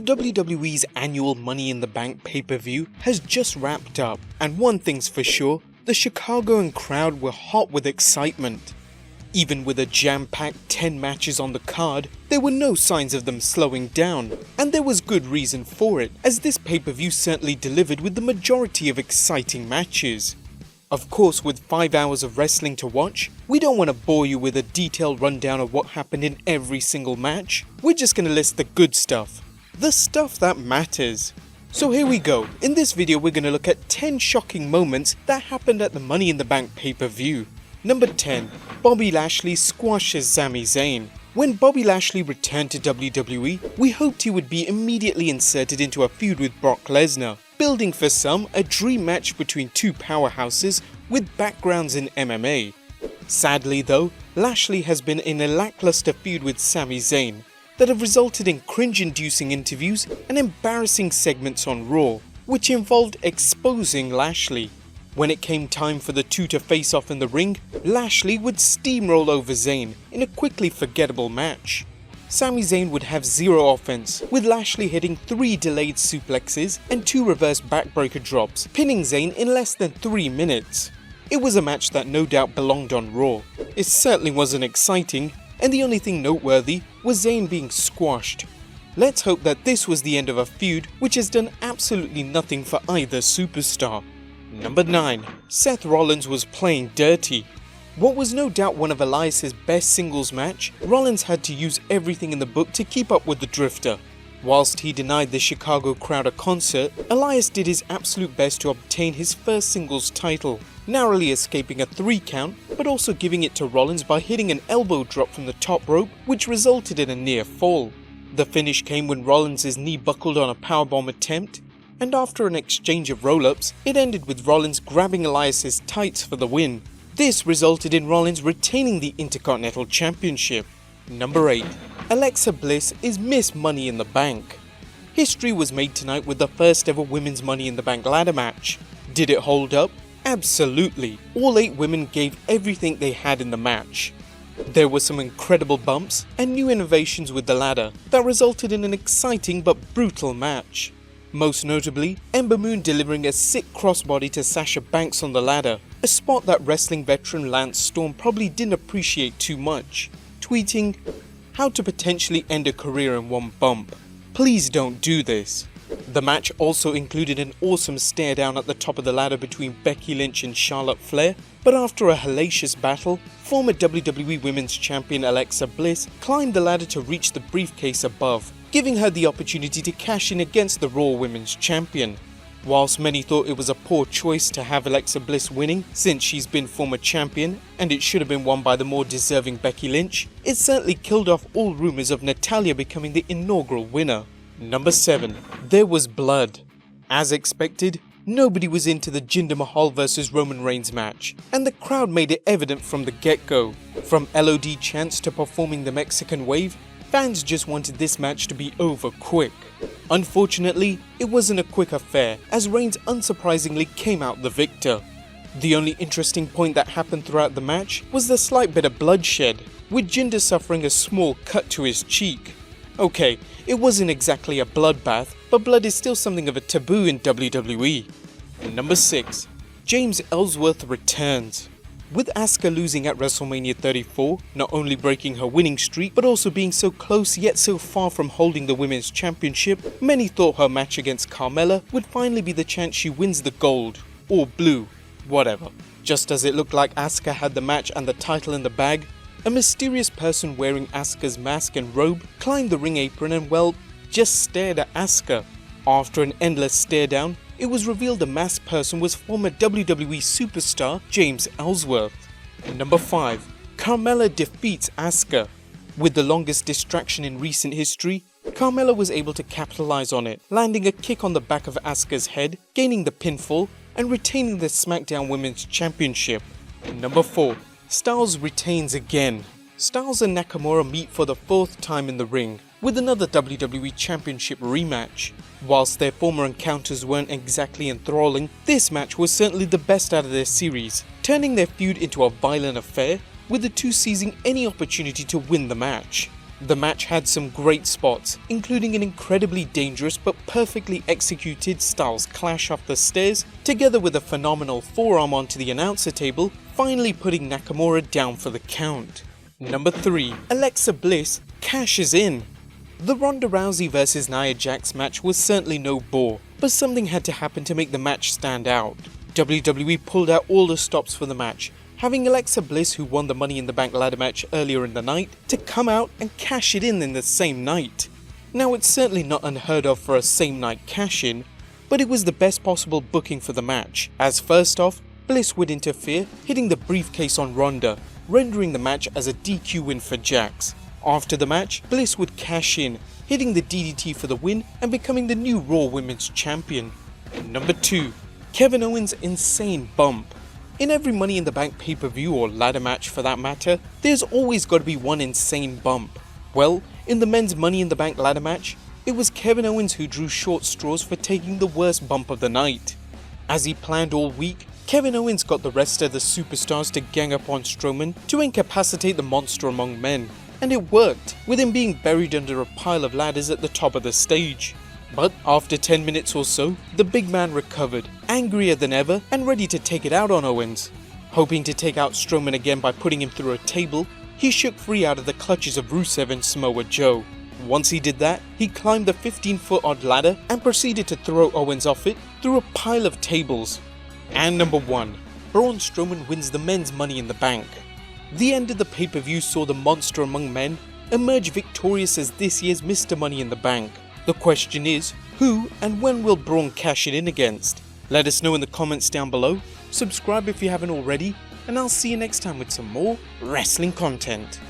WWE's annual Money in the Bank pay-per-view has just wrapped up, and one thing's for sure, the Chicagoan crowd were hot with excitement. Even with a jam-packed 10 matches on the card, there were no signs of them slowing down, and there was good reason for it, as this pay-per-view certainly delivered with the majority of exciting matches. Of course, with 5 hours of wrestling to watch, we don't want to bore you with a detailed rundown of what happened in every single match. We're just going to list the good stuff. The stuff that matters. So here we go. In this video we're going to look at 10 shocking moments that happened at the Money in the Bank pay-per-view. Number 10. Bobby Lashley squashes Sami Zayn. When Bobby Lashley returned to WWE, we hoped he would be immediately inserted into a feud with Brock Lesnar, building for some a dream match between two powerhouses with backgrounds in MMA. Sadly though, Lashley has been in a lackluster feud with Sami Zayn that have resulted in cringe-inducing interviews and embarrassing segments on Raw, which involved exposing Lashley. When it came time for the two to face off in the ring, Lashley would steamroll over Zayn in a quickly forgettable match. Sami Zayn would have zero offense, with Lashley hitting 3 delayed suplexes and 2 reverse backbreaker drops, pinning Zayn in less than 3 minutes. It was a match that no doubt belonged on Raw. It certainly wasn't exciting, and the only thing noteworthy was Zayn being squashed. Let's hope that this was the end of a feud which has done absolutely nothing for either superstar. Number 9. Seth Rollins was playing dirty. What was no doubt one of Elias's best singles match, Rollins had to use everything in the book to keep up with the Drifter. Whilst he denied the Chicago crowd a concert, Elias did his absolute best to obtain his first singles title, narrowly escaping a 3 count, but also giving it to Rollins by hitting an elbow drop from the top rope, which resulted in a near fall. The finish came when Rollins' knee buckled on a powerbomb attempt, and after an exchange of roll-ups, it ended with Rollins grabbing Elias' tights for the win. This resulted in Rollins retaining the Intercontinental Championship. Number 8. Alexa Bliss is Miss Money in the Bank. History was made tonight with the first ever Women's Money in the Bank ladder match. Did it hold up? Absolutely. All 8 women gave everything they had in the match. There were some incredible bumps and new innovations with the ladder that resulted in an exciting but brutal match. Most notably, Ember Moon delivering a sick crossbody to Sasha Banks on the ladder, a spot that wrestling veteran Lance Storm probably didn't appreciate too much, tweeting, "How to potentially end a career in one bump. Please don't do this." The match also included an awesome stare down at the top of the ladder between Becky Lynch and Charlotte Flair, but after a hellacious battle, former WWE Women's Champion Alexa Bliss climbed the ladder to reach the briefcase above, giving her the opportunity to cash in against the Raw Women's Champion. Whilst many thought it was a poor choice to have Alexa Bliss winning since she's been former champion and it should have been won by the more deserving Becky Lynch, it certainly killed off all rumours of Natalya becoming the inaugural winner. Number 7. There was blood. As expected, nobody was into the Jinder Mahal vs Roman Reigns match, and the crowd made it evident from the get-go. From LOD chants to performing the Mexican wave, fans just wanted this match to be over quick. Unfortunately, it wasn't a quick affair, as Reigns unsurprisingly came out the victor. The only interesting point that happened throughout the match was the slight bit of bloodshed, with Jinder suffering a small cut to his cheek. Okay, it wasn't exactly a bloodbath, but blood is still something of a taboo in WWE. Number 6. James Ellsworth returns. With Asuka losing at WrestleMania 34, not only breaking her winning streak, but also being so close yet so far from holding the Women's Championship, many thought her match against Carmella would finally be the chance she wins the gold, or blue, whatever. Just as it looked like Asuka had the match and the title in the bag, a mysterious person wearing Asuka's mask and robe climbed the ring apron and, well, just stared at Asuka. After an endless stare down, it was revealed the masked person was former WWE superstar James Ellsworth. Number 5. Carmella defeats Asuka. With the longest distraction in recent history, Carmella was able to capitalize on it, landing a kick on the back of Asuka's head, gaining the pinfall, and retaining the SmackDown Women's Championship. Number 4. Styles retains again. Styles and Nakamura meet for the 4th time in the ring, with another WWE Championship rematch. Whilst their former encounters weren't exactly enthralling, this match was certainly the best out of their series, turning their feud into a violent affair, with the two seizing any opportunity to win the match. The match had some great spots, including an incredibly dangerous but perfectly executed Styles Clash off the stairs, together with a phenomenal forearm onto the announcer table, finally putting Nakamura down for the count. Number 3. Alexa Bliss cashes in. The Ronda Rousey vs Nia Jax match was certainly no bore, but something had to happen to make the match stand out. WWE pulled out all the stops for the match, having Alexa Bliss, who won the Money in the Bank ladder match earlier in the night, to come out and cash it in the same night. Now, it's certainly not unheard of for a same night cash-in, but it was the best possible booking for the match, as first off, Bliss would interfere, hitting the briefcase on Ronda, rendering the match as a DQ win for Jax. After the match, Bliss would cash in, hitting the DDT for the win and becoming the new Raw Women's Champion. Number 2. Kevin Owens' insane bump. In every Money in the Bank pay-per-view or ladder match for that matter, there's always got to be one insane bump. Well, in the men's Money in the Bank ladder match, it was Kevin Owens who drew short straws for taking the worst bump of the night. As he planned all week, Kevin Owens got the rest of the superstars to gang up on Strowman to incapacitate the monster among men, and it worked, with him being buried under a pile of ladders at the top of the stage. But after 10 minutes or so, the big man recovered, angrier than ever and ready to take it out on Owens. Hoping to take out Strowman again by putting him through a table, he shook free out of the clutches of Rusev and Samoa Joe. Once he did that, he climbed the 15-foot odd ladder and proceeded to throw Owens off it through a pile of tables. And number 1. Braun Strowman wins the men's Money in the Bank. The end of the pay-per-view saw the monster among men emerge victorious as this year's Mr. Money in the Bank. The question is, who and when will Braun cash it in against? Let us know in the comments down below, subscribe if you haven't already, and I'll see you next time with some more wrestling content.